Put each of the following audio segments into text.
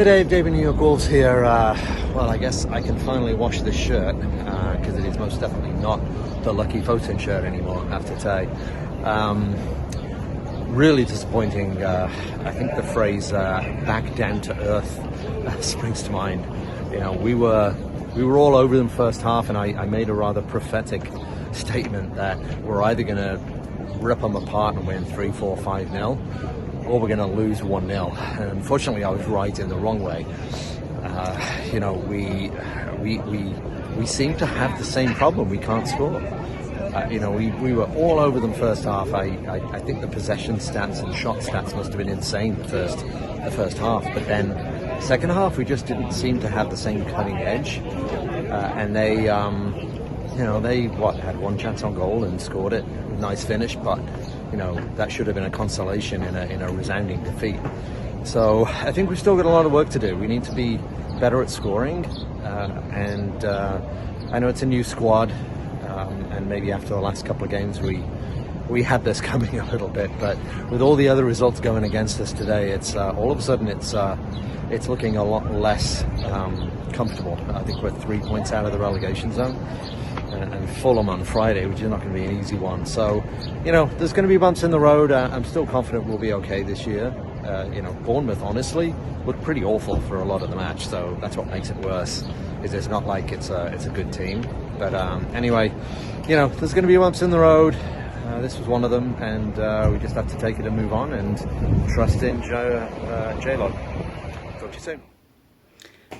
Hey Dave in New York Wolves here. Well, I guess I can finally wash this shirt because it is most definitely not the Lucky Voting shirt anymore, I have to say. Really disappointing. I think the phrase back down to earth springs to mind. You know, we were all over them first half, and I made a rather prophetic statement that we're either going to rip them apart and win 3-4, 5-0, or we're going to lose 1-0. And unfortunately, I was right in the wrong way. You know, we seem to have the same problem. We can't score. You know, we were all over them first half. I think the possession stats and shot stats must have been insane the first half. But then second half, we just didn't seem to have the same cutting edge. And they, you know, they had one chance on goal and scored it. Nice finish, but you know, that should have been a consolation in a resounding defeat. So I think we've still got a lot of work to do. We need to be better at scoring, and I know it's a new squad, and maybe after the last couple of games we had this coming a little bit, but with all the other results going against us today, it's all of a sudden it's looking a lot less comfortable. I think we're 3 points out of the relegation zone, and Fulham on Friday, which is not going to be an easy one. So, you know, there's going to be bumps in the road. I'm still confident we'll be okay this year. You know, Bournemouth, honestly, looked pretty awful for a lot of the match, so that's what makes it worse, is it's not like it's a good team. But anyway, you know, there's going to be bumps in the road. This was one of them, and we just have to take it and move on and trust in J-Log. Talk to you soon.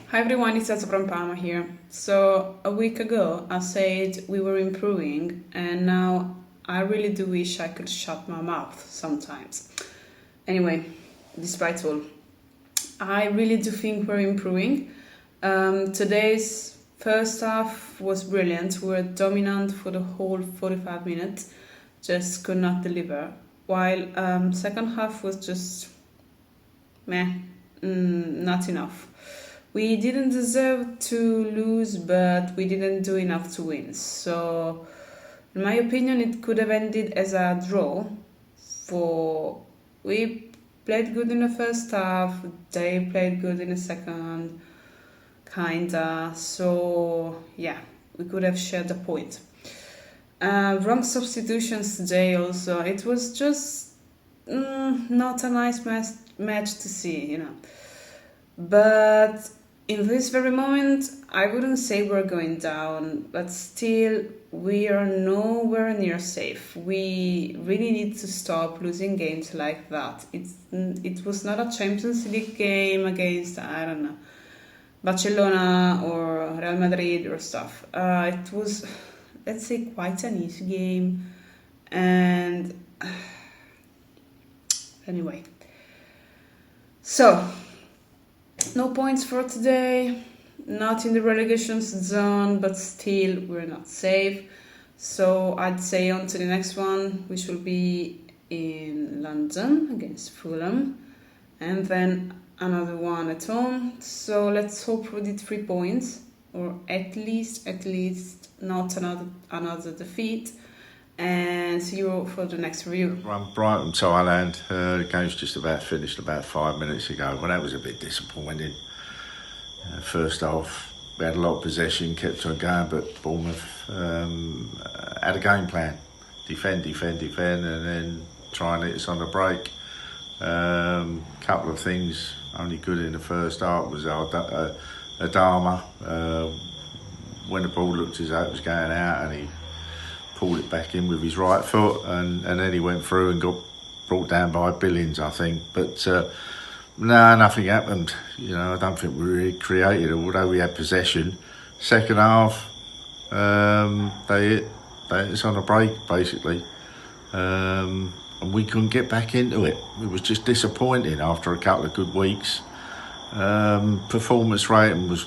Hi everyone, it's Elsa from Parma here. So a week ago I said we were improving, and now I really do wish I could shut my mouth sometimes. Anyway, despite all, I really do think we're improving. Today's first half was brilliant. We were dominant for the whole 45 minutes, just could not deliver. While second half was just not enough. We didn't deserve to lose, but we didn't do enough to win. So, in my opinion, it could have ended as a draw. We played good in the first half, they played good in the second, kinda. So, yeah, we could have shared a point. Wrong substitutions today also. It was just not a nice match to see, you know. But in this very moment, I wouldn't say we're going down, but still, we are nowhere near safe. We really need to stop losing games like that. It was not a Champions League game against, I don't know, Barcelona or Real Madrid or stuff. It was, let's say, quite an easy game. And anyway, so no points for today, not in the relegation zone, but still we're not safe. So I'd say on to the next one, which will be in London against Fulham, and then another one at home. So let's hope for the 3 points, or at least not another defeat. And see you for the next review. Brighton, Thailand. The game's just about finished about 5 minutes ago. Well, that was a bit disappointing. First half, we had a lot of possession, kept on going, but Bournemouth had a game plan. Defend, and then try and hit us on the break. Couple of things only good in the first half was Adama. When the ball looked as though it was going out, and he pulled it back in with his right foot, and then he went through and got brought down by Billings, I think. But no, nothing happened. You know, I don't think we really created, although we had possession. Second half, they hit us on a break, basically. And we couldn't get back into it. It was just disappointing after a couple of good weeks. Performance rating was,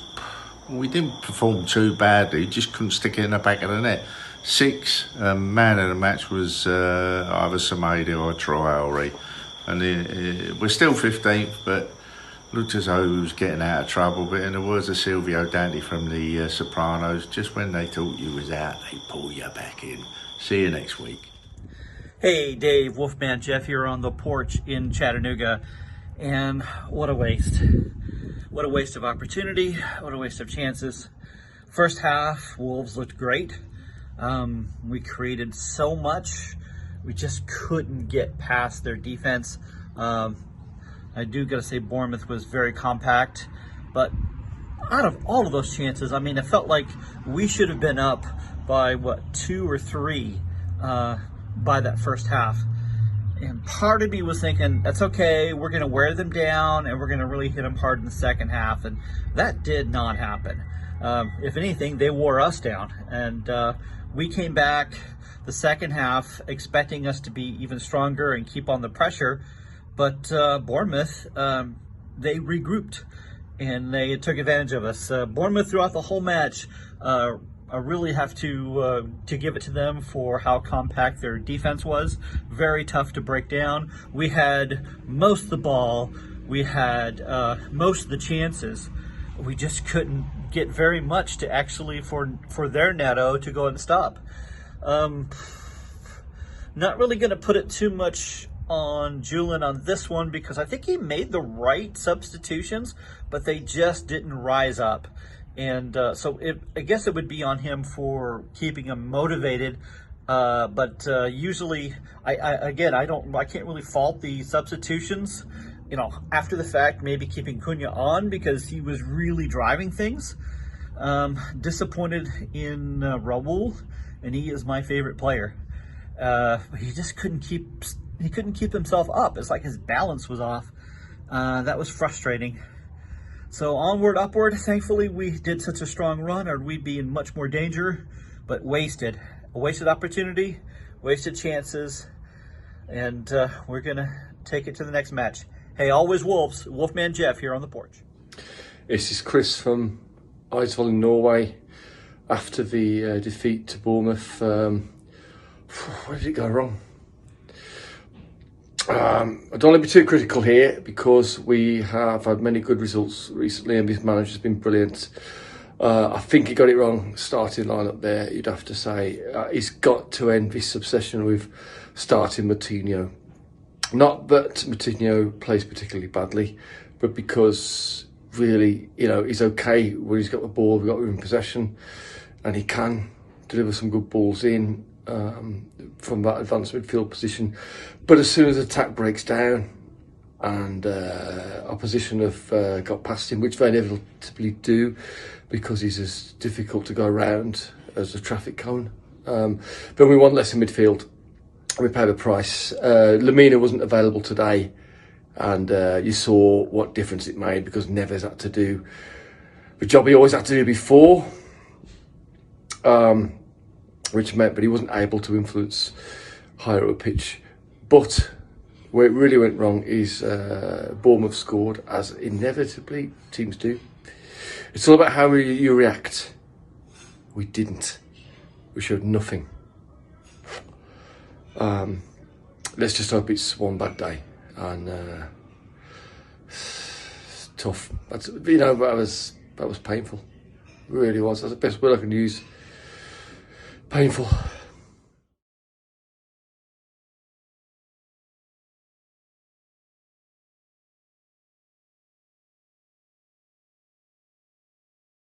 we didn't perform too badly, just couldn't stick it in the back of the net. 6, man of the match was either Samada or Traore. And we're still 15th, but looked as though he was getting out of trouble. But in the words of Silvio Dante from the Sopranos, just when they thought you was out, they pull you back in. See you next week. Hey Dave, Wolfman Jeff here on the porch in Chattanooga. And what a waste. What a waste of opportunity. What a waste of chances. First half, Wolves looked great. We created so much. We just couldn't get past their defense. I do got to say Bournemouth was very compact, but out of all of those chances, I mean, it felt like we should have been up by, 2 or 3 by that first half. And part of me was thinking, that's okay, we're going to wear them down and we're going to really hit them hard in the second half. And that did not happen. If anything, they wore us down. And we came back the second half expecting us to be even stronger and keep on the pressure. But Bournemouth, they regrouped and they took advantage of us. Bournemouth throughout the whole match, I really have to give it to them for how compact their defense was. Very tough to break down. We had most of the ball. We had most of the chances. We just couldn't get very much to actually for their Neto to go and stop. Not really going to put it too much on Julian on this one because I think he made the right substitutions, but they just didn't rise up. And so I guess it would be on him for keeping him motivated. But usually, I can't really fault the substitutions. You know, after the fact, maybe keeping Cunha on because he was really driving things. Disappointed in Raul, and he is my favorite player. He just couldn't keep himself up. It's like his balance was off. That was frustrating. So onward, upward. Thankfully, we did such a strong run, or we'd be in much more danger. But wasted. A wasted opportunity, wasted chances, and we're gonna take it to the next match. Hey, always Wolves. Wolfman Jeff here on the porch. This is Chris from Eidsvoll in Norway. After the defeat to Bournemouth, where did it go wrong? I don't want to be too critical here because we have had many good results recently and this manager's been brilliant. I think he got it wrong, starting lineup there, you'd have to say. He's got to end this obsession with starting Moutinho. Not that Moutinho plays particularly badly, but because really, you know, he's okay when he's got the ball, we've got him in possession, and he can deliver some good balls in from that advanced midfield position. But as soon as the attack breaks down and opposition have got past him, which they inevitably do because he's as difficult to go around as a traffic cone, then we want less in midfield. We pay the price. Lamina wasn't available today, and you saw what difference it made because Neves had to do the job he always had to do before, which meant, but he wasn't able to influence higher up pitch. But where it really went wrong is Bournemouth scored, as inevitably teams do. It's all about how you react. We didn't. We showed nothing. Let's just hope it's one bad day, and it's tough. That was painful. It really was. That's the best word I can use. Painful.